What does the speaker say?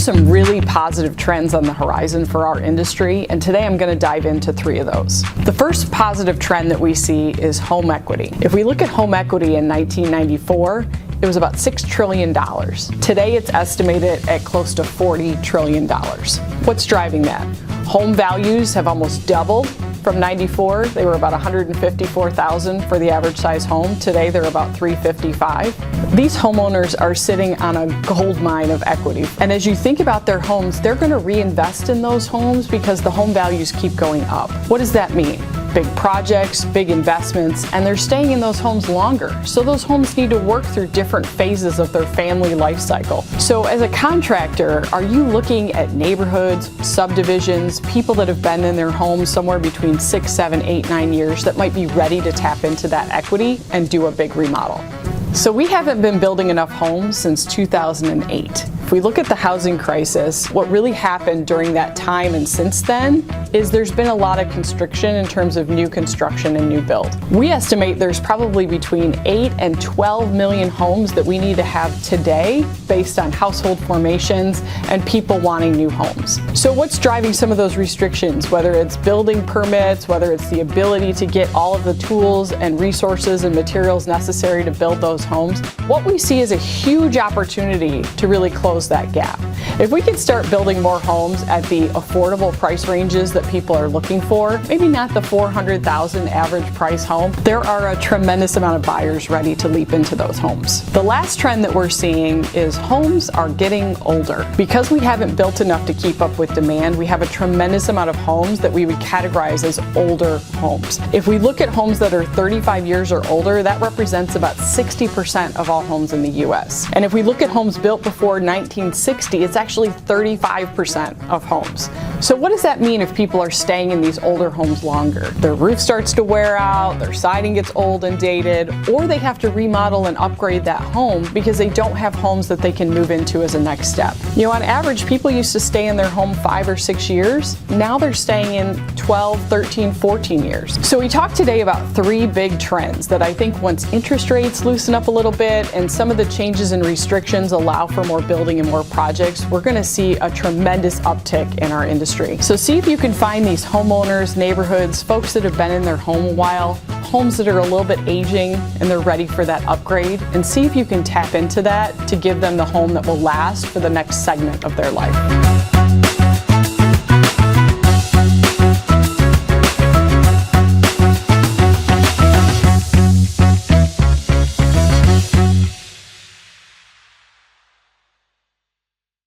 some really positive trends on the horizon for our industry, and today I'm going to dive into 3 of those. The first positive trend that we see is home equity. If we look at home equity in 1994, it was about $6 trillion. Today it's estimated at close to $40 trillion. What's driving that? Home values have almost doubled. From 94, they were about $154,000 for the average size home. Today, they're about $355,000. These homeowners are sitting on a gold mine of equity. And as you think about their homes, they're going to reinvest in those homes because the home values keep going up. What does that mean? Big projects, big investments, and they're staying in those homes longer. So those homes need to work through different phases of their family life cycle. So as a contractor, are you looking at neighborhoods, subdivisions, people that have been in their homes somewhere between 6, 7, 8, 9 years that might be ready to tap into that equity and do a big remodel? So we haven't been building enough homes since 2008. If we look at the housing crisis, what really happened during that time and since then is there's been a lot of constriction in terms of new construction and new build. We estimate there's probably between 8 and 12 million homes that we need to have today based on household formations and people wanting new homes. So what's driving some of those restrictions, whether it's building permits, whether it's the ability to get all of the tools and resources and materials necessary to build those homes? What we see is a huge opportunity to really close that gap. If we could start building more homes at the affordable price ranges that people are looking for, maybe not the $400,000 average price home, there are a tremendous amount of buyers ready to leap into those homes. The last trend that we're seeing is homes are getting older. Because we haven't built enough to keep up with demand, we have a tremendous amount of homes that we would categorize as older homes. If we look at homes that are 35 years or older, that represents about 60% of all homes in the U.S. And if we look at homes built before 1960, it's actually 35% of homes. So what does that mean if people are staying in these older homes longer? Their roof starts to wear out, their siding gets old and dated, or they have to remodel and upgrade that home because they don't have homes that they can move into as a next step. You know, on average, people used to stay in their home 5 or 6 years. Now they're staying in 12, 13, 14 years. So we talked today about 3 big trends that I think once interest rates loosen up a little bit and some of the changes in restrictions allow for more building and more projects, we're going to see a tremendous uptick in our industry. So see if you can find these homeowners, neighborhoods, folks that have been in their home a while, homes that are a little bit aging and they're ready for that upgrade, and see if you can tap into that to give them the home that will last for the next segment of their life.